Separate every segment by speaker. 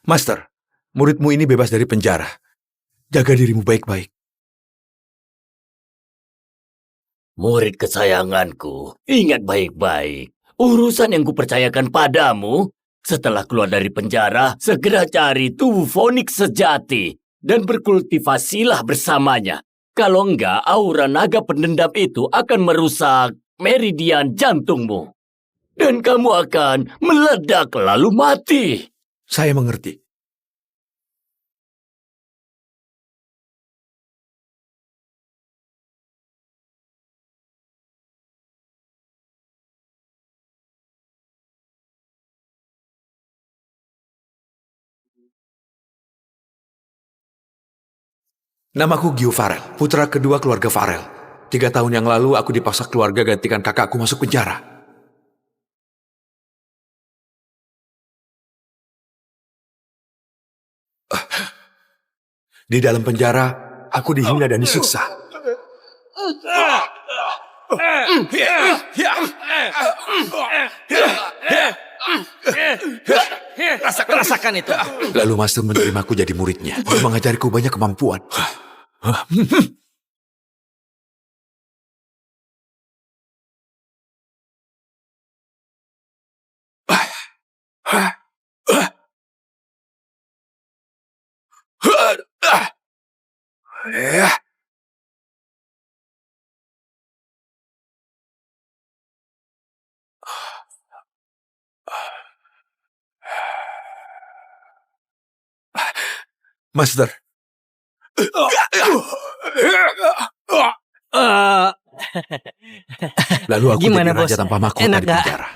Speaker 1: Master, muridmu ini bebas dari penjara. Jaga dirimu baik-baik.
Speaker 2: Murid kesayanganku, ingat baik-baik. Urusan yang kupercayakan padamu, setelah keluar dari penjara, segera cari tubuh Phoenix sejati dan berkultivasilah bersamanya. Kalau enggak, aura naga pendendam itu akan merusak meridian jantungmu. Dan kamu akan meledak lalu mati.
Speaker 1: Saya mengerti. Namaku Gio Farel, putra kedua keluarga Farel. 3 tahun yang lalu aku dipaksa keluarga gantikan kakakku masuk penjara. Di dalam penjara, aku dihina dan disiksa.
Speaker 3: Rasakan itu.
Speaker 1: Lalu Master menerimaku jadi muridnya. Dia mengajariku banyak kemampuan. Master. Lalu aku
Speaker 3: Gimana,
Speaker 1: jadi raja
Speaker 3: Bos?
Speaker 1: tanpa mahkota
Speaker 3: Enak
Speaker 1: di
Speaker 3: gak?
Speaker 1: penjara.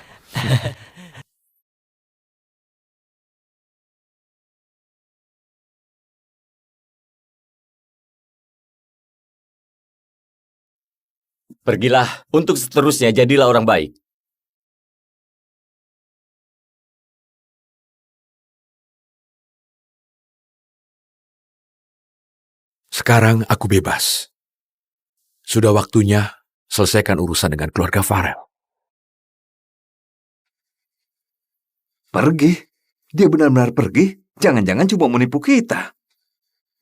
Speaker 2: Pergilah, untuk seterusnya jadilah orang baik.
Speaker 1: Sekarang aku bebas. Sudah waktunya selesaikan urusan dengan keluarga Farel.
Speaker 4: Pergi? Dia benar-benar pergi? Jangan-jangan cuma menipu kita.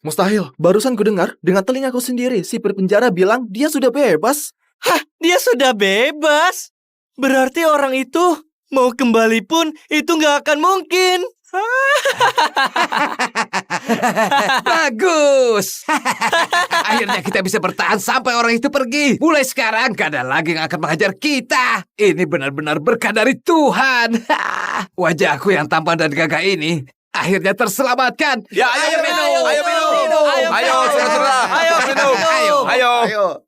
Speaker 5: Mustahil, barusan ku dengar dengan telingaku sendiri si penjara bilang dia sudah bebas.
Speaker 3: Hah, dia sudah bebas? Berarti orang itu mau kembali pun itu nggak akan mungkin.
Speaker 4: Bagus. Akhirnya kita bisa bertahan sampai orang itu pergi. Mulai sekarang gak ada lagi yang akan menghajar kita. Ini benar-benar berkah dari Tuhan. Wajahku yang tampan dan gagah ini akhirnya terselamatkan.
Speaker 1: Ya, ayo minum. Ayo, saudara-saudara.
Speaker 3: Ayo, minum.
Speaker 1: Ayo.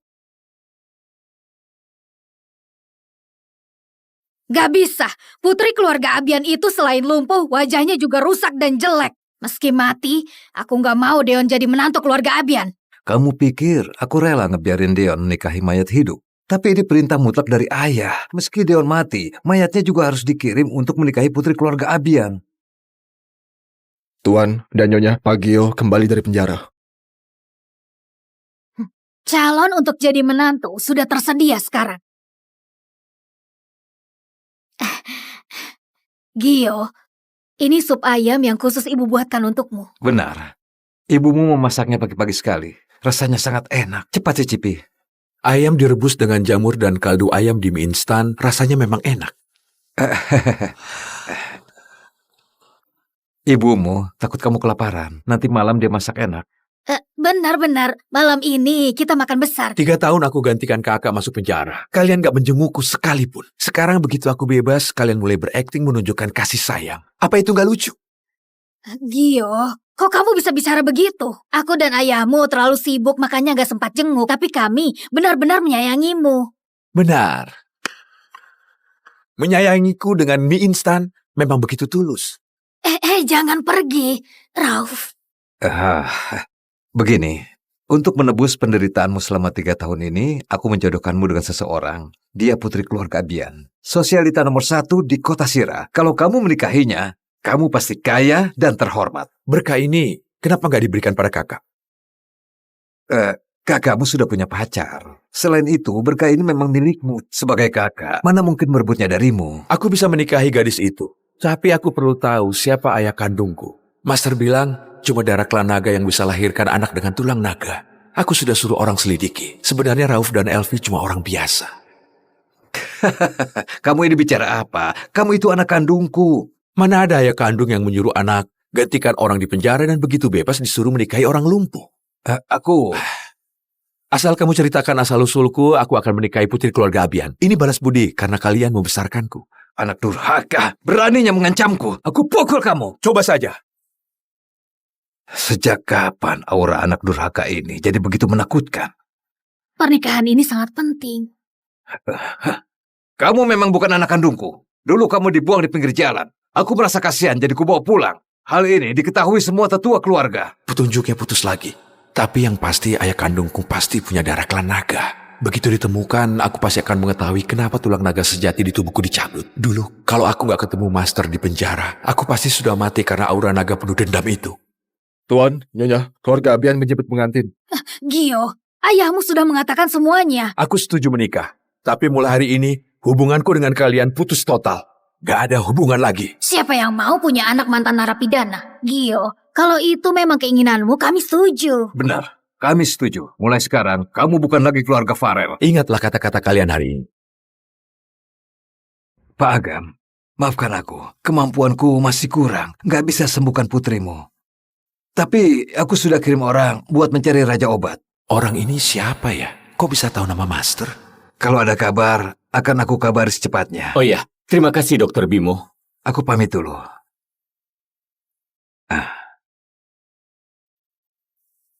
Speaker 6: Gak bisa, putri keluarga Abian itu selain lumpuh, wajahnya juga rusak dan jelek. Meski mati, aku gak mau Deon jadi menantu keluarga Abian.
Speaker 4: Kamu pikir aku rela ngebiarin Deon menikahi mayat hidup? Tapi ini perintah mutlak dari ayah. Meski Deon mati, mayatnya juga harus dikirim untuk menikahi putri keluarga Abian.
Speaker 5: Tuan dan Nyonya Pagio kembali dari penjara.
Speaker 6: Calon untuk jadi menantu sudah tersedia sekarang. Gio, ini sup ayam yang khusus ibu buatkan untukmu.
Speaker 4: Benar. Ibumu memasaknya pagi-pagi sekali. Rasanya sangat enak. Cepat cicipi.
Speaker 1: Ayam direbus dengan jamur dan kaldu ayam di mie instan rasanya memang enak.
Speaker 4: Ibumu takut kamu kelaparan. Nanti malam dia masak enak.
Speaker 6: Benar-benar, malam ini kita makan besar.
Speaker 1: 3 tahun aku gantikan kakak masuk penjara. Kalian gak menjengukku sekalipun. Sekarang begitu aku bebas, kalian mulai berakting menunjukkan kasih sayang. Apa itu gak lucu?
Speaker 6: Gio, kok kamu bisa bicara begitu? Aku dan ayahmu terlalu sibuk makanya gak sempat jenguk. Tapi kami benar-benar menyayangimu.
Speaker 1: Benar. Menyayangiku dengan mie instan memang begitu tulus.
Speaker 6: Jangan pergi, Rauf.
Speaker 4: Begini, untuk menebus penderitaanmu selama 3 tahun ini, aku menjodohkanmu dengan seseorang. Dia putri keluarga Abian. Sosialita nomor 1 di kota Sira. Kalau kamu menikahinya, kamu pasti kaya dan terhormat.
Speaker 1: Berkah ini kenapa gak diberikan pada kakak?
Speaker 4: Kakakmu sudah punya pacar. Selain itu, berkah ini memang milikmu. Sebagai kakak, mana mungkin merebutnya darimu?
Speaker 1: Aku bisa menikahi gadis itu. Tapi aku perlu tahu siapa ayah kandungku. Master bilang cuma darah klan naga yang bisa lahirkan anak dengan tulang naga. Aku sudah suruh orang selidiki. Sebenarnya Rauf dan Elvi cuma orang biasa.
Speaker 4: Kamu ini bicara apa? Kamu itu anak kandungku.
Speaker 1: Mana ada ayah kandung yang menyuruh anak gantikan orang di penjara dan begitu bebas disuruh menikahi orang lumpuh.
Speaker 4: Aku...
Speaker 1: Asal kamu ceritakan asal-usulku, aku akan menikahi putri keluarga Abian. Ini balas budi karena kalian membesarkanku.
Speaker 4: Anak durhaka, beraninya mengancamku. Aku pukul kamu.
Speaker 1: Coba saja.
Speaker 4: Sejak kapan aura anak durhaka ini jadi begitu menakutkan?
Speaker 6: Pernikahan ini sangat penting.
Speaker 4: Kamu memang bukan anak kandungku. Dulu kamu dibuang di pinggir jalan. Aku merasa kasihan jadi kubawa pulang. Hal ini diketahui semua tetua keluarga.
Speaker 1: Petunjuknya putus lagi. Tapi yang pasti ayah kandungku pasti punya darah klan naga. Begitu ditemukan, aku pasti akan mengetahui kenapa tulang naga sejati di tubuhku dicabut. Dulu, kalau aku nggak ketemu Master di penjara, aku pasti sudah mati karena aura naga penuh dendam itu.
Speaker 5: Tuan, Nyonya, keluarga Abian menjemput pengantin.
Speaker 6: Gio, ayahmu sudah mengatakan semuanya.
Speaker 1: Aku setuju menikah. Tapi mulai hari ini, hubunganku dengan kalian putus total. Gak ada hubungan lagi.
Speaker 6: Siapa yang mau punya anak mantan narapidana? Gio, kalau itu memang keinginanmu, kami setuju.
Speaker 4: Benar, kami setuju. Mulai sekarang, kamu bukan lagi keluarga Farel.
Speaker 1: Ingatlah kata-kata kalian hari ini.
Speaker 4: Pak Agam, maafkan aku. Kemampuanku masih kurang. Gak bisa sembuhkan putrimu. Tapi aku sudah kirim orang buat mencari Raja Obat.
Speaker 1: Orang ini siapa ya? Kok bisa tahu nama Master?
Speaker 4: Kalau ada kabar, akan aku kabari secepatnya.
Speaker 2: Oh iya, terima kasih Dokter Bimo.
Speaker 4: Aku pamit dulu.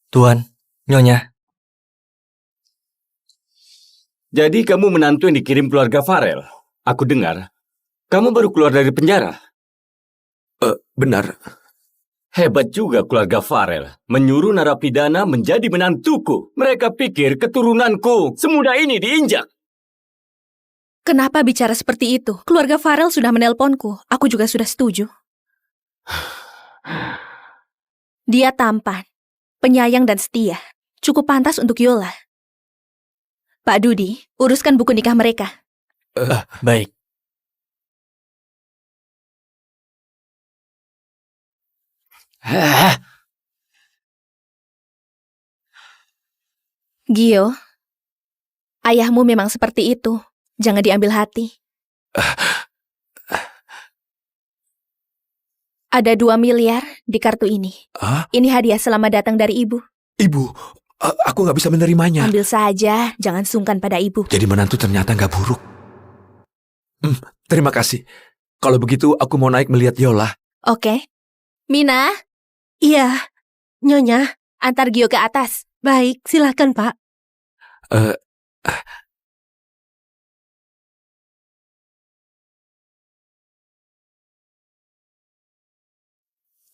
Speaker 3: Tuan, Nyonya.
Speaker 2: Jadi kamu menantu yang dikirim keluarga Farel. Aku dengar, kamu baru keluar dari penjara.
Speaker 1: Benar.
Speaker 2: Hebat juga keluarga Farel. Menyuruh narapidana menjadi menantuku. Mereka pikir keturunanku semudah ini diinjak.
Speaker 7: Kenapa bicara seperti itu? Keluarga Farel sudah menelponku. Aku juga sudah setuju. Dia tampan, penyayang dan setia. Cukup pantas untuk Yola. Pak Dudi, uruskan buku nikah mereka.
Speaker 3: Baik.
Speaker 7: Gio, ayahmu memang seperti itu. Jangan diambil hati. Ada 2 miliar di kartu ini.
Speaker 1: Hah?
Speaker 7: Ini hadiah selamat datang dari ibu.
Speaker 1: Ibu, aku nggak bisa menerimanya.
Speaker 7: Ambil saja, jangan sungkan pada ibu.
Speaker 1: Jadi menantu ternyata nggak buruk. Terima kasih. Kalau begitu, aku mau naik melihat Yola.
Speaker 7: Oke. Mina,
Speaker 8: Iya, Nyonya.
Speaker 7: antar Gio ke atas.
Speaker 8: Baik, silakan, Pak.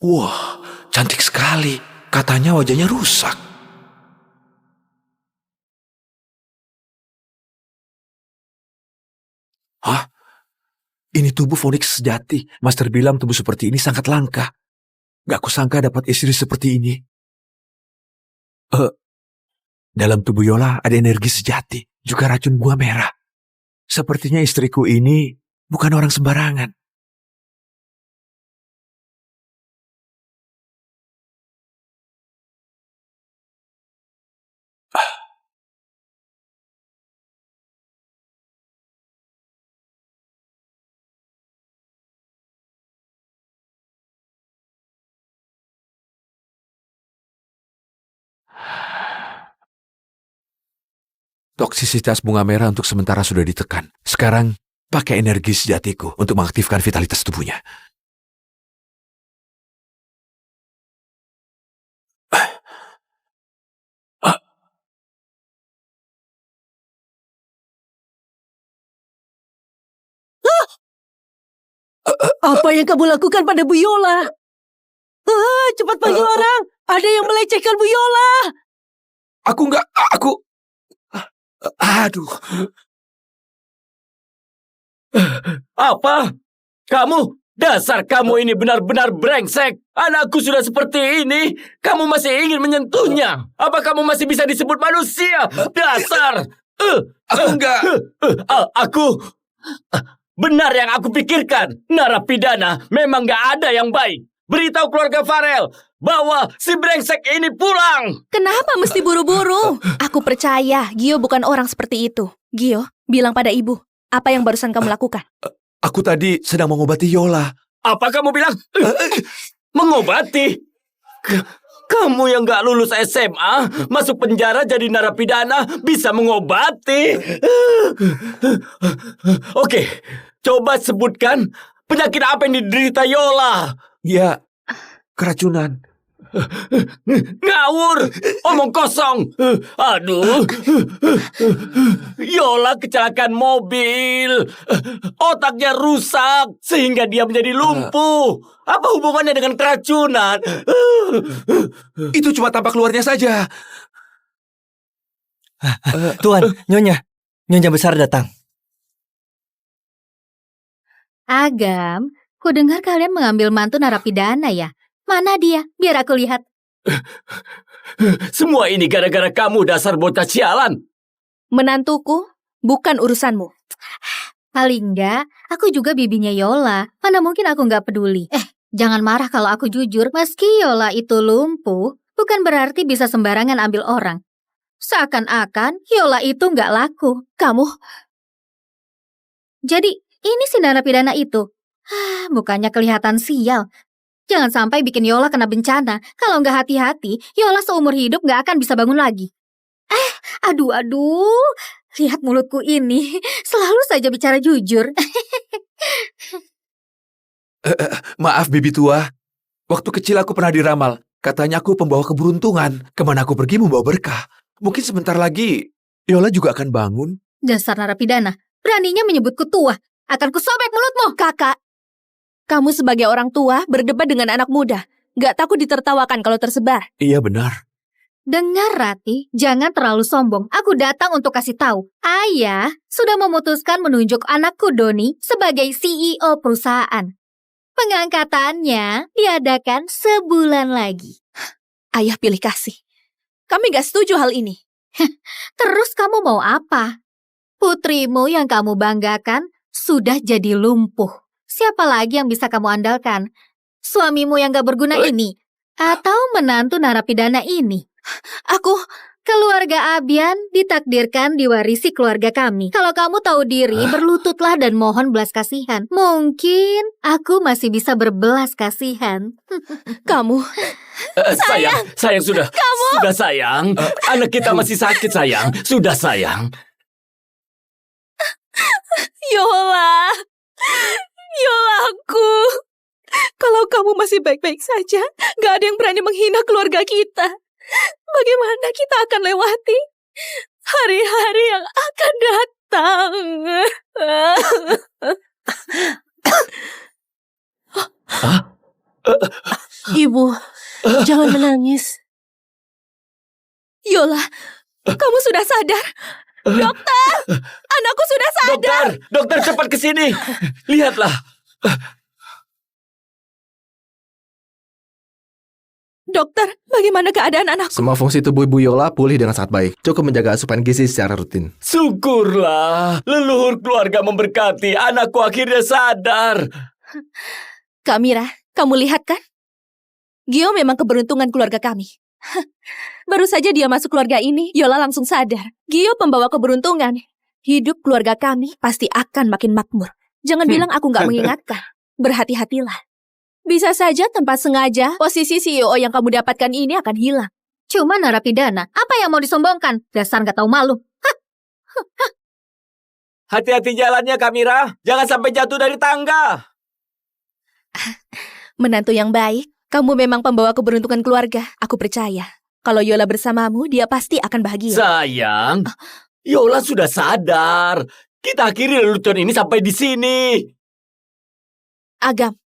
Speaker 1: Wah, cantik sekali. Katanya wajahnya rusak. Hah? Ini tubuh Phoenix sejati. Master bilang tubuh seperti ini sangat langka. Gak kusangka dapat istri seperti ini. Dalam tubuh Yola ada energi sejati, juga racun buah merah. Sepertinya istriku ini bukan orang sembarangan. Toksisitas bunga merah untuk sementara sudah ditekan. Sekarang, pakai energi sejatiku untuk mengaktifkan vitalitas tubuhnya.
Speaker 8: Apa yang kamu lakukan pada Bu Yola? Cepat panggil orang. Ada yang melecehkan Bu Yola.
Speaker 1: Aduh.
Speaker 2: Apa? Kamu? Dasar kamu ini benar-benar brengsek. Anakku sudah seperti ini. Kamu masih ingin menyentuhnya. Apa kamu masih bisa disebut manusia? Dasar.
Speaker 1: Aku enggak.
Speaker 2: Benar yang aku pikirkan. Narapidana memang gak ada yang baik. beritahu keluarga Farel bahwa si brengsek ini pulang.
Speaker 7: Kenapa mesti buru-buru? Aku percaya Gio bukan orang seperti itu. Gio, bilang pada ibu, apa yang barusan kamu lakukan?
Speaker 1: Aku tadi sedang mengobati Yola.
Speaker 2: Apa kamu bilang? Mengobati? Kamu yang gak lulus SMA, masuk penjara jadi narapidana, bisa mengobati? Oke, coba sebutkan penyakit apa yang diderita Yola.
Speaker 1: Ya, keracunan.
Speaker 2: Ngawur, omong kosong. Aduh, Yola kecelakaan mobil. Otaknya rusak sehingga dia menjadi lumpuh. Apa hubungannya dengan keracunan?
Speaker 1: Itu cuma tampak luarnya saja.
Speaker 3: Tuan, Nyonya besar datang.
Speaker 6: Agam, ku dengar kalian mengambil mantu narapidana ya? Mana dia? Biar aku lihat.
Speaker 2: Semua ini gara-gara kamu, dasar bocah sialan.
Speaker 7: Menantuku, bukan urusanmu.
Speaker 6: Paling enggak, aku juga bibinya Yola. Mana mungkin aku nggak peduli. Jangan marah kalau aku jujur. Meski Yola itu lumpuh, bukan berarti bisa sembarangan ambil orang. Seakan-akan Yola itu nggak laku.
Speaker 7: Kamu,
Speaker 6: Jadi, ini si narapidana itu. Bukannya kelihatan sial. Jangan sampai bikin Yola kena bencana. Kalau nggak hati-hati, Yola seumur hidup nggak akan bisa bangun lagi. Aduh. Lihat mulutku ini. Selalu saja bicara jujur.
Speaker 1: Maaf, bibi tua. Waktu kecil aku pernah diramal. Katanya aku pembawa keberuntungan. Kemana aku pergi membawa berkah. Mungkin sebentar lagi Yola juga akan bangun.
Speaker 6: Dasar narapidana. Beraninya menyebutku tua. Akan kusobek mulutmu.
Speaker 7: kakak. Kamu sebagai orang tua berdebat dengan anak muda. Gak takut ditertawakan kalau tersebar.
Speaker 1: Iya benar.
Speaker 6: Dengar, Rati, jangan terlalu sombong. Aku datang untuk kasih tahu. Ayah sudah memutuskan menunjuk anakku Doni sebagai CEO perusahaan. Pengangkatannya diadakan sebulan lagi.
Speaker 7: Ayah pilih kasih. Kami gak setuju hal ini.
Speaker 6: Terus kamu mau apa? Putrimu yang kamu banggakan sudah jadi lumpuh. Siapa lagi yang bisa kamu andalkan? Suamimu yang gak berguna ini? Atau menantu narapidana ini?
Speaker 7: Aku,
Speaker 6: Keluarga Abian ditakdirkan diwarisi keluarga kami. Kalau kamu tahu diri, berlututlah dan mohon belas kasihan. Mungkin aku masih bisa berbelas kasihan.
Speaker 7: kamu,
Speaker 2: Sayang sudah. Sudah sayang. Anak kita masih sakit sayang. Sudah sayang.
Speaker 7: Yola. Yolaku. Kalau kamu masih baik-baik saja, gak ada yang berani menghina keluarga kita. Bagaimana kita akan lewati hari-hari yang akan datang?
Speaker 8: Ibu, jangan menangis.
Speaker 7: Yola, kamu sudah sadar? Dokter, anakku sudah sadar.
Speaker 2: Dokter cepat ke sini. Lihatlah.
Speaker 7: Dokter, bagaimana keadaan anakku?
Speaker 5: Semua fungsi tubuh Ibu Yola pulih dengan sangat baik. Cukup menjaga asupan gizi secara rutin.
Speaker 2: Syukurlah. Leluhur keluarga memberkati. Anakku akhirnya sadar.
Speaker 7: Kamira, kamu lihat kan? Gio memang keberuntungan keluarga kami. Baru saja dia masuk keluarga ini, Yola langsung sadar. Gio pembawa keberuntungan. Hidup keluarga kami pasti akan makin makmur. Jangan bilang aku nggak mengingatkan. Berhati-hatilah. Bisa saja tanpa sengaja, posisi CEO yang kamu dapatkan ini akan hilang.
Speaker 6: Cuma narapidana, apa yang mau disombongkan? Dasar nggak tahu malu.
Speaker 2: Hati-hati jalannya, Kamira. Jangan sampai jatuh dari tangga.
Speaker 7: Menantu yang baik, kamu memang pembawa keberuntungan keluarga. Aku percaya. Kalau Yola bersamamu, dia pasti akan bahagia.
Speaker 2: Sayang, Yola sudah sadar. Kita akhiri lelucon ini sampai di sini.
Speaker 7: Agam,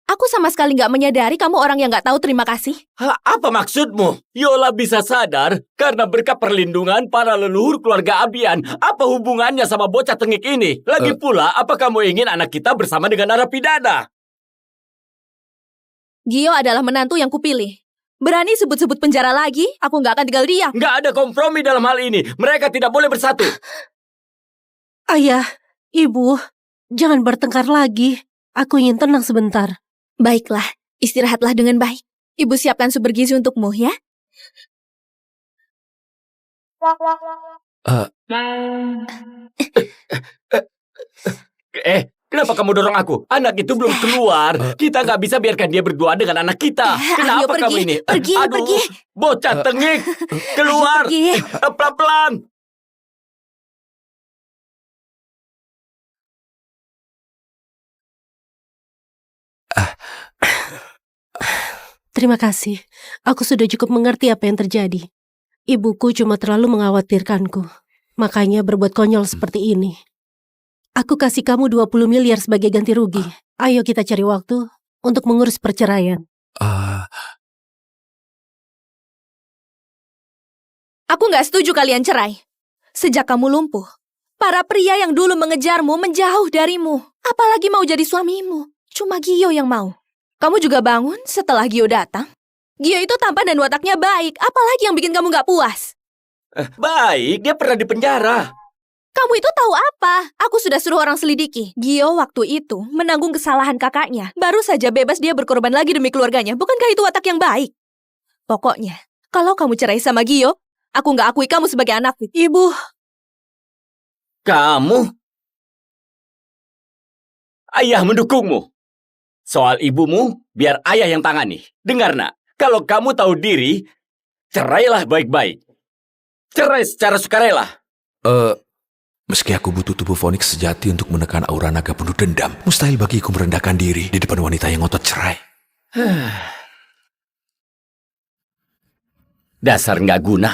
Speaker 7: aku sama sekali nggak menyadari kamu orang yang nggak tahu terima kasih.
Speaker 2: Apa maksudmu? Yola bisa sadar karena berkat perlindungan para leluhur keluarga Abian. Apa hubungannya sama bocah tengik ini? Lagi pula, apa kamu ingin anak kita bersama dengan narapidana?
Speaker 7: Gio adalah menantu yang kupilih. Berani sebut-sebut penjara lagi, aku nggak akan tinggal diam.
Speaker 2: Nggak ada kompromi dalam hal ini. Mereka tidak boleh bersatu.
Speaker 8: Ayah, Ibu, jangan bertengkar lagi. Aku ingin tenang sebentar.
Speaker 7: Baiklah, Istirahatlah dengan baik. Ibu siapkan sumber gizi untukmu ya.
Speaker 2: Kenapa kamu dorong aku? Anak itu belum keluar. Kita nggak bisa biarkan dia berdua dengan anak kita.
Speaker 7: Ayo
Speaker 2: Kenapa
Speaker 7: pergi,
Speaker 2: kamu ini?
Speaker 7: pergi,
Speaker 2: Aduh,
Speaker 7: pergi.
Speaker 2: bocah tengik. Keluar.
Speaker 7: Pergi.
Speaker 2: Pelan-pelan.
Speaker 8: Terima kasih. Aku sudah cukup mengerti apa yang terjadi. Ibuku cuma terlalu mengkhawatirkanku. Makanya berbuat konyol seperti ini. Aku kasih kamu 20 miliar sebagai ganti rugi. Ayo kita cari waktu untuk mengurus perceraian.
Speaker 7: Aku nggak setuju kalian cerai. Sejak kamu lumpuh, para pria yang dulu mengejarmu menjauh darimu. Apalagi mau jadi suamimu. Cuma Gio yang mau. Kamu juga bangun setelah Gio datang. Gio itu tampan dan wataknya baik. Apalagi yang bikin kamu nggak puas?
Speaker 2: Baik, dia pernah di penjara.
Speaker 7: Kamu itu tahu apa? Aku sudah suruh orang selidiki. Gio waktu itu menanggung kesalahan kakaknya. Baru saja bebas dia berkorban lagi demi keluarganya. Bukankah itu watak yang baik? Pokoknya, kalau kamu cerai sama Gio, aku nggak akui kamu sebagai anakku.
Speaker 8: Ibu,
Speaker 2: Kamu? Ayah mendukungmu. Soal ibumu, biar ayah yang tangani. Dengar nak, kalau kamu tahu diri, cerailah baik-baik. Cerai secara sukarela.
Speaker 1: Meski aku butuh tubuh Phoenix sejati untuk menekan aura naga penuh dendam, mustahil bagiku merendahkan diri di depan wanita yang ngotot cerai.
Speaker 2: Dasar nggak guna.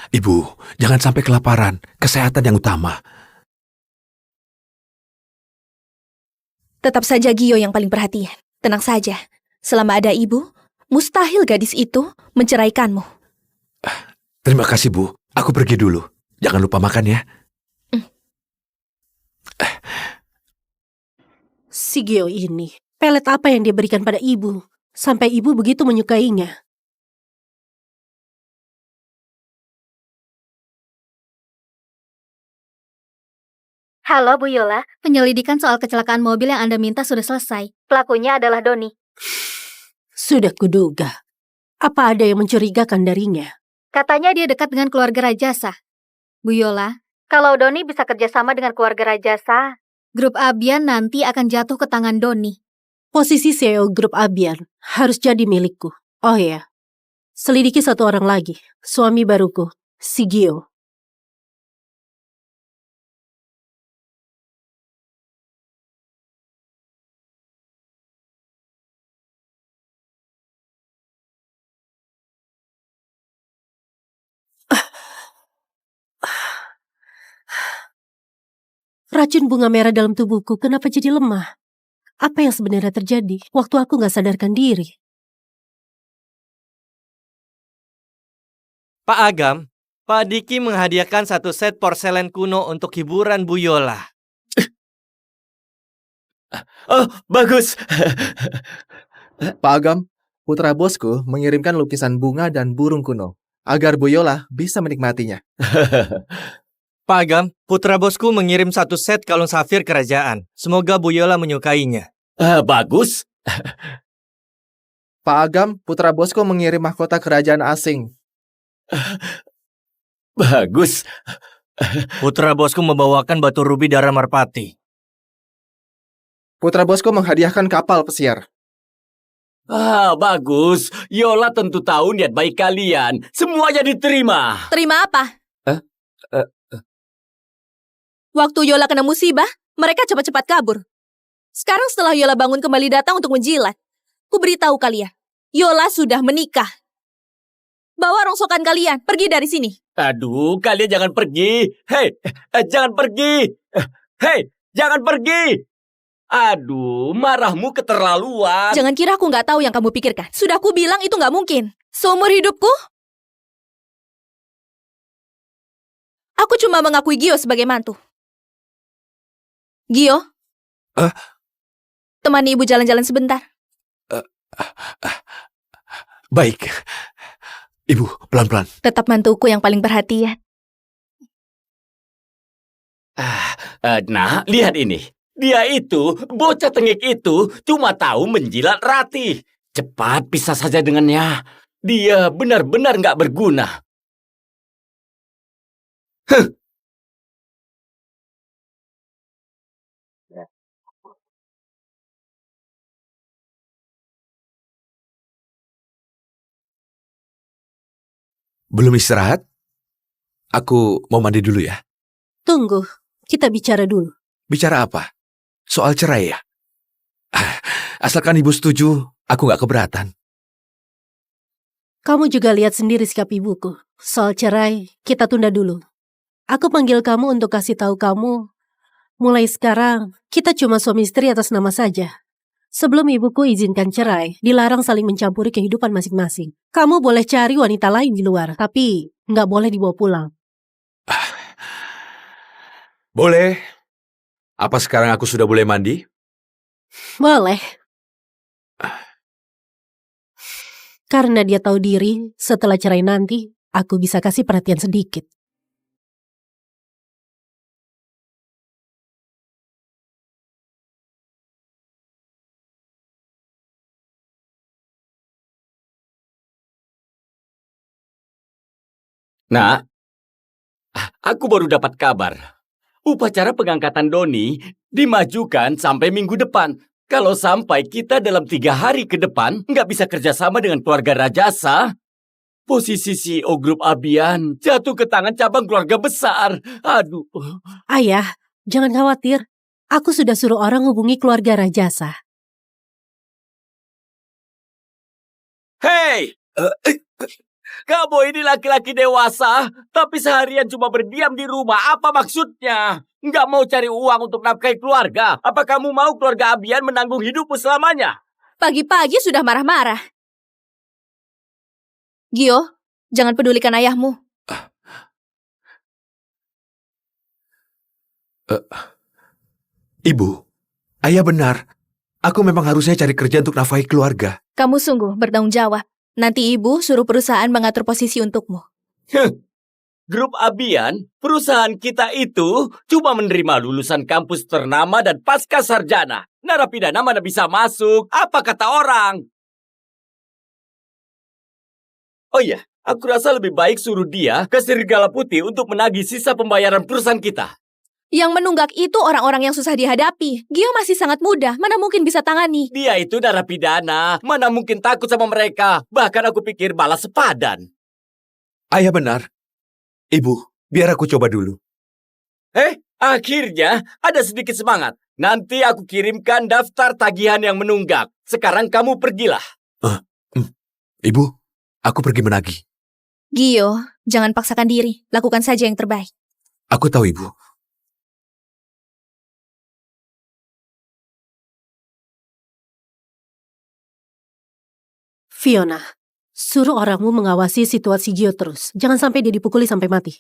Speaker 1: Ibu, jangan sampai kelaparan. Kesehatan yang utama.
Speaker 7: Tetap saja Gio yang paling perhatian. Tenang saja, selama ada ibu, mustahil gadis itu menceraikanmu.
Speaker 1: Terima kasih, Bu. Aku pergi dulu. Jangan lupa makan ya.
Speaker 8: si Gio ini, pelet apa yang dia berikan pada ibu, sampai ibu begitu menyukainya.
Speaker 6: Halo Bu Yola, penyelidikan soal kecelakaan mobil yang Anda minta sudah selesai. Pelakunya adalah Doni.
Speaker 8: Sudah kuduga. Apa ada yang mencurigakan darinya?
Speaker 6: Katanya dia dekat dengan keluarga Rajasa. Bu Yola, kalau Doni bisa kerjasama dengan keluarga Rajasa, grup Abian nanti akan jatuh ke tangan Doni.
Speaker 8: Posisi CEO grup Abian harus jadi milikku. Oh ya, selidiki satu orang lagi, suami baruku, si Gio. Racun bunga merah dalam tubuhku kenapa jadi lemah? Apa yang sebenarnya terjadi waktu aku gak sadarkan diri?
Speaker 3: Pak Agam, Pak Diki menghadiahkan satu set porselen kuno untuk hiburan Bu Yola.
Speaker 2: Oh, bagus.
Speaker 5: Pak Agam, putra bosku mengirimkan lukisan bunga dan burung kuno agar Bu Yola bisa menikmatinya.
Speaker 3: Pak Agam, putra bosku mengirim satu set kalung safir kerajaan. Semoga Bu Yola menyukainya.
Speaker 2: Bagus.
Speaker 5: Pak Agam, putra bosku mengirim mahkota kerajaan asing.
Speaker 2: Bagus.
Speaker 3: Putra bosku membawakan batu rubi darah merpati.
Speaker 5: Putra bosku menghadiahkan kapal pesiar.
Speaker 2: Bagus. Yola tentu tahu niat baik kalian. Semuanya diterima.
Speaker 7: Terima apa? Waktu Yola kena musibah, mereka cepat-cepat kabur. Sekarang setelah Yola bangun kembali datang untuk menjilat, ku beritahu kalian, Yola sudah menikah. Bawa rongsokan kalian, pergi dari sini.
Speaker 2: Aduh, kalian jangan pergi. Hei, jangan pergi. Hei, jangan pergi. Aduh, marahmu keterlaluan.
Speaker 7: Jangan kira aku nggak tahu yang kamu pikirkan. Sudah ku bilang itu nggak mungkin. Seumur hidupku, aku cuma mengakui Gio sebagai mantu. Gio, temani ibu jalan-jalan sebentar.
Speaker 1: Baik. Ibu, pelan-pelan.
Speaker 7: Tetap mantuku yang paling perhatian.
Speaker 2: Nah, lihat ini. Dia itu, bocah tengik itu, cuma tahu menjilat rati. Cepat pisah saja dengannya. Dia benar-benar nggak berguna.
Speaker 1: Belum istirahat? Aku mau mandi dulu ya.
Speaker 8: Tunggu, kita bicara dulu.
Speaker 1: Bicara apa? Soal cerai ya? Asalkan ibu setuju, aku nggak keberatan.
Speaker 8: Kamu juga lihat sendiri sikap ibuku. Soal cerai, kita tunda dulu. Aku panggil kamu untuk kasih tahu kamu, mulai sekarang, kita cuma suami istri atas nama saja. Sebelum ibuku izinkan cerai, dilarang saling mencampuri kehidupan masing-masing. Kamu boleh cari wanita lain di luar, tapi nggak boleh dibawa pulang.
Speaker 1: Boleh. Apa sekarang aku sudah boleh mandi?
Speaker 8: Boleh. Karena dia tahu diri, setelah cerai nanti, aku bisa kasih perhatian sedikit.
Speaker 2: Nah, aku baru dapat kabar. Upacara pengangkatan Doni dimajukan sampai minggu depan. Kalau sampai kita dalam 3 hari ke depan nggak bisa kerjasama dengan keluarga Rajasa, posisi CEO Grup Abian jatuh ke tangan cabang keluarga besar. Aduh.
Speaker 8: Ayah, jangan khawatir. Aku sudah suruh orang hubungi keluarga Rajasa.
Speaker 2: Hei! Kamu ini laki-laki dewasa, tapi seharian cuma berdiam di rumah. Apa maksudnya? Nggak mau cari uang untuk nafkahi keluarga? Apa kamu mau keluarga Abian menanggung hidupmu selamanya?
Speaker 7: Pagi-pagi sudah marah-marah. Gio, jangan pedulikan ayahmu.
Speaker 1: Ibu, ayah benar. Aku memang harusnya cari kerja untuk nafkahi keluarga.
Speaker 7: Kamu sungguh bertanggung jawab. Nanti ibu suruh perusahaan mengatur posisi untukmu.
Speaker 2: Grup Abian, perusahaan kita itu cuma menerima lulusan kampus ternama dan pasca sarjana. Narapidana mana bisa masuk? Apa kata orang? Oh iya, aku rasa lebih baik suruh dia ke Serigala Putih untuk menagih sisa pembayaran perusahaan kita.
Speaker 7: Yang menunggak itu orang-orang yang susah dihadapi. Gio masih sangat muda, mana mungkin bisa tangani.
Speaker 2: Dia itu narapidana, mana mungkin takut sama mereka. Bahkan aku pikir balas sepadan.
Speaker 1: Ayah benar. Ibu, biar aku coba dulu.
Speaker 2: Akhirnya ada sedikit semangat. Nanti aku kirimkan daftar tagihan yang menunggak. Sekarang kamu pergilah.
Speaker 1: Ibu, aku pergi menagih.
Speaker 7: Gio, jangan paksakan diri. Lakukan saja yang terbaik.
Speaker 1: Aku tahu, Ibu.
Speaker 8: Fiona, suruh orangmu mengawasi situasi Gio terus. Jangan sampai dia dipukuli sampai mati.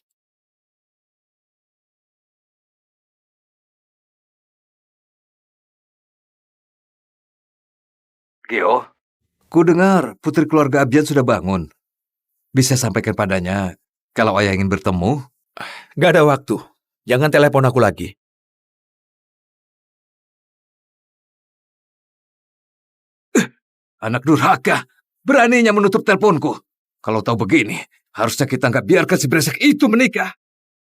Speaker 4: Gio, ku dengar putri keluarga Abian sudah bangun. Bisa sampaikan padanya kalau ayah ingin bertemu.
Speaker 1: Gak ada waktu. Jangan telepon aku lagi.
Speaker 4: Anak durhaka, beraninya menutup teleponku. Kalau tahu begini, harusnya kita nggak biarkan si brengsek itu menikah.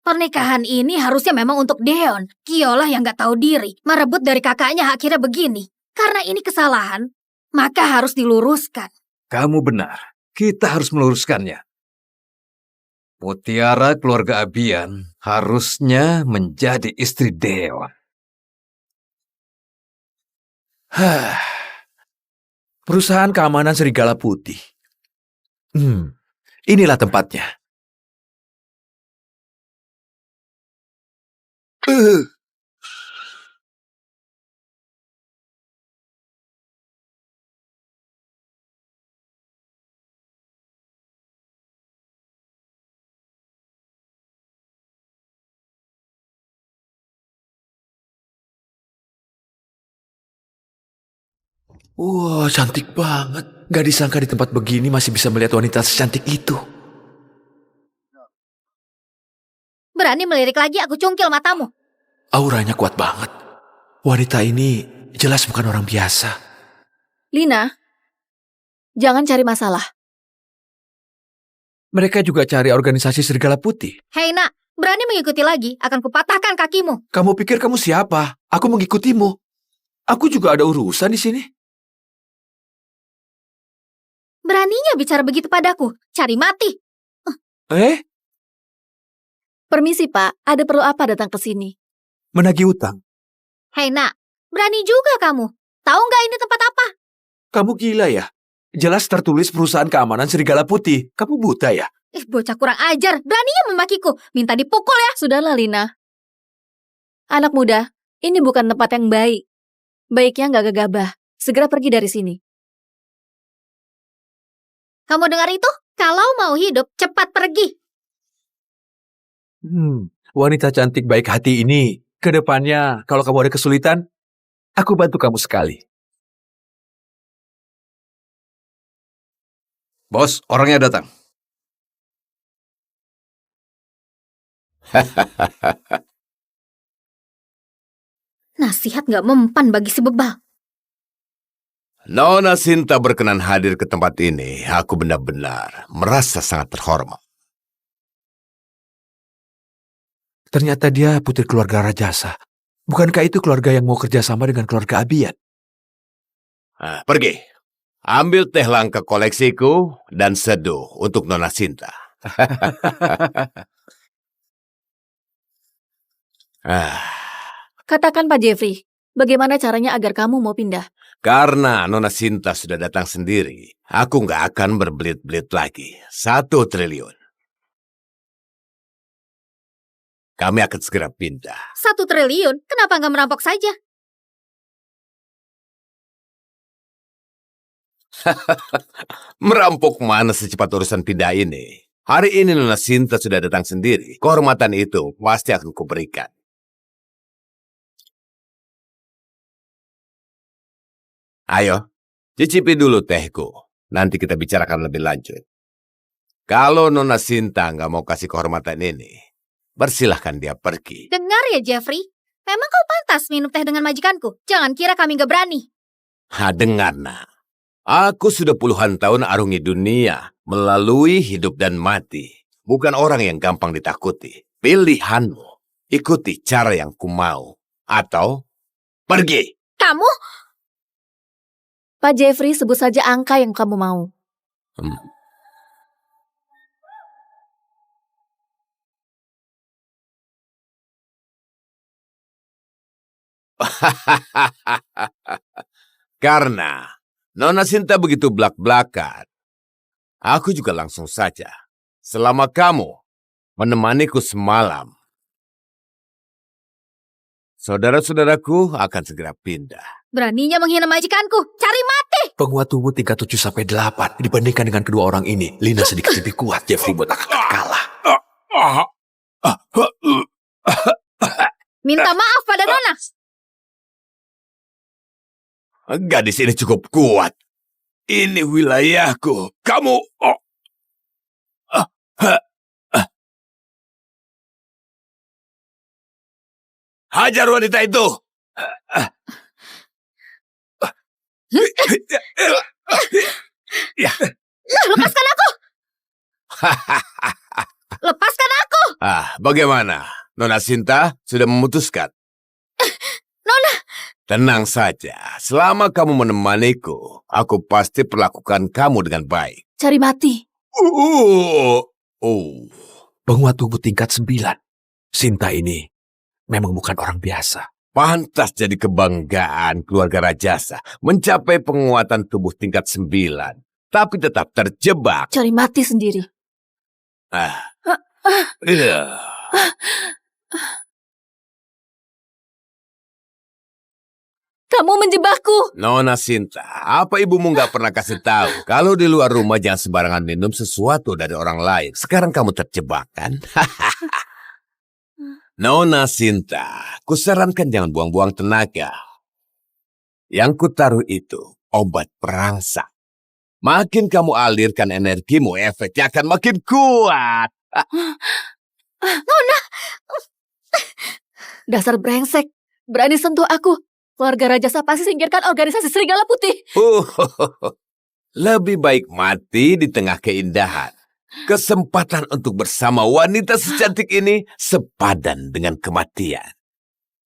Speaker 6: Pernikahan ini harusnya memang untuk Deon. Gio lah yang gak tahu diri. Merebut dari kakaknya akhirnya begini. Karena ini kesalahan, maka harus diluruskan.
Speaker 4: Kamu benar, kita harus meluruskannya. Mutiara keluarga Abian harusnya menjadi istri Deon.
Speaker 1: Perusahaan keamanan Serigala Putih. Inilah tempatnya. Wah, cantik banget. Gak disangka di tempat begini masih bisa melihat wanita secantik itu.
Speaker 6: Berani melirik lagi, aku cungkil matamu.
Speaker 1: Auranya kuat banget. Wanita ini jelas bukan orang biasa.
Speaker 7: Lina, jangan cari masalah.
Speaker 1: Mereka juga cari organisasi Serigala Putih.
Speaker 6: Hei nak, berani mengikuti lagi, akan kupatahkan kakimu.
Speaker 1: Kamu pikir kamu siapa? Aku mengikutimu. Aku juga ada urusan di sini.
Speaker 6: Beraninya bicara begitu padaku, cari mati.
Speaker 7: Permisi Pak, ada perlu apa datang ke sini?
Speaker 1: Menagih utang.
Speaker 6: Hei nak, berani juga kamu. Tahu nggak ini tempat apa?
Speaker 1: Kamu gila ya? Jelas tertulis perusahaan keamanan Serigala Putih. Kamu buta ya?
Speaker 6: Bocah kurang ajar, beraninya memakiku. Minta dipukul ya.
Speaker 7: Sudahlah Lina. Anak muda, ini bukan tempat yang baik. Baiknya nggak gegabah. Segera pergi dari sini.
Speaker 6: Kamu dengar itu? Kalau mau hidup, cepat pergi.
Speaker 1: Wanita cantik baik hati ini, kedepannya kalau kamu ada kesulitan, aku bantu kamu sekali.
Speaker 4: Bos, orangnya datang.
Speaker 6: Nasihat nggak mempan bagi si bebal.
Speaker 9: Nona Sinta berkenan hadir ke tempat ini. Aku benar-benar merasa sangat terhormat.
Speaker 1: Ternyata dia putri keluarga Rajasa. Bukankah itu keluarga yang mau kerjasama dengan keluarga Abian?
Speaker 9: Pergi. Ambil teh langka koleksiku dan seduh untuk Nona Sinta.
Speaker 7: Katakan Pak Jeffrey, bagaimana caranya agar kamu mau pindah?
Speaker 9: Karena Nona Sinta sudah datang sendiri, aku nggak akan berbelit-belit lagi. 1 triliun. Kami akan segera pindah.
Speaker 6: 1 triliun, kenapa nggak merampok saja?
Speaker 9: Merampok mana secepat urusan pindah ini? Hari ini Nona Sinta sudah datang sendiri. Kehormatan itu pasti akan kuberikan. Ayo, cicipi dulu tehku. Nanti kita bicarakan lebih lanjut. Kalau Nona Sinta nggak mau kasih kehormatan ini, persilahkan dia pergi.
Speaker 6: Dengar ya Jeffrey, memang kau pantas minum teh dengan majikanku. Jangan kira kami nggak berani.
Speaker 9: Dengar nak. Aku sudah puluhan tahun arungi dunia, melalui hidup dan mati. Bukan orang yang gampang ditakuti. Pilihanmu, ikuti cara yang kumau. Atau, pergi.
Speaker 6: Kamu?
Speaker 7: Pak Jeffrey, sebut saja angka yang kamu mau.
Speaker 9: Karena Nona Sinta begitu belak-belakan, aku juga langsung saja. Selama kamu menemaniku semalam, saudara-saudaraku akan segera pindah.
Speaker 6: Beraninya menghina majikanku. Cari mati.
Speaker 1: Penguat tubuh tingkat 7-8 dibandingkan dengan kedua orang ini. Lina sedikit lebih kuat, Jeffrey buat akan kalah.
Speaker 6: Minta maaf pada Nona.
Speaker 9: Gadis ini cukup kuat. Ini wilayahku. Kamu... Hajar wanita itu.
Speaker 6: Lepaskan aku. Lepaskan aku.
Speaker 9: Bagaimana? Nona Sinta sudah memutuskan.
Speaker 6: Nona.
Speaker 9: Tenang saja. Selama kamu menemaniku, aku pasti perlakukan kamu dengan baik.
Speaker 7: Cari mati.
Speaker 1: Penguat tubuh tingkat 9. Sinta ini memang bukan orang biasa.
Speaker 9: Pantas jadi kebanggaan keluarga Rajasa mencapai penguatan tubuh tingkat 9, tapi tetap terjebak.
Speaker 7: Cari mati sendiri. Kamu menjebakku.
Speaker 9: Nona Sinta, apa ibumu nggak pernah kasih tahu kalau di luar rumah jangan sembarangan minum sesuatu dari orang lain? Sekarang kamu terjebak kan? Nona Sinta, kusarankan jangan buang-buang tenaga. Yang kutaruh itu obat perangsang. Makin kamu alirkan energimu, efeknya akan makin kuat.
Speaker 6: Nona,
Speaker 7: Dasar brengsek. Berani sentuh aku. Keluarga Rajasa pasti singkirkan organisasi Serigala Putih.
Speaker 9: Lebih baik mati di tengah keindahan. Kesempatan untuk bersama wanita secantik ini sepadan dengan kematian.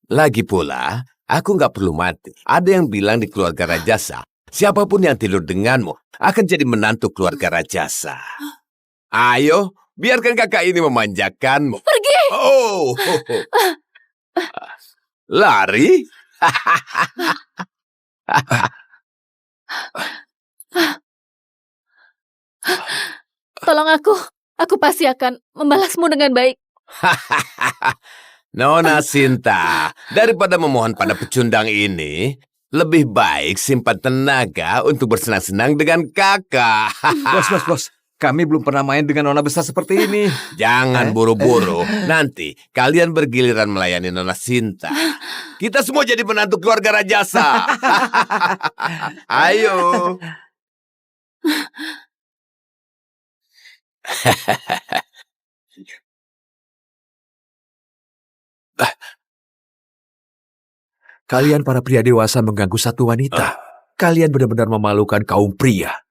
Speaker 9: Lagi pula, aku nggak perlu mati. Ada yang bilang di keluarga Rajasa, siapapun yang tidur denganmu akan jadi menantu keluarga Rajasa. Ayo, biarkan kakak ini memanjakanmu.
Speaker 7: Pergi!
Speaker 9: Oh, lari?
Speaker 7: Tolong aku. Aku pasti akan membalasmu dengan baik.
Speaker 9: Nona Sinta, daripada memohon pada pecundang ini, lebih baik simpan tenaga untuk bersenang-senang dengan kakak.
Speaker 4: Bos. Kami belum pernah main dengan nona besar seperti ini.
Speaker 9: Jangan buru-buru. Nanti kalian bergiliran melayani Nona Sinta. Kita semua jadi menantu keluarga Rajasa. Ayo.
Speaker 1: Kalian para pria dewasa mengganggu satu wanita. Kalian benar-benar memalukan kaum pria.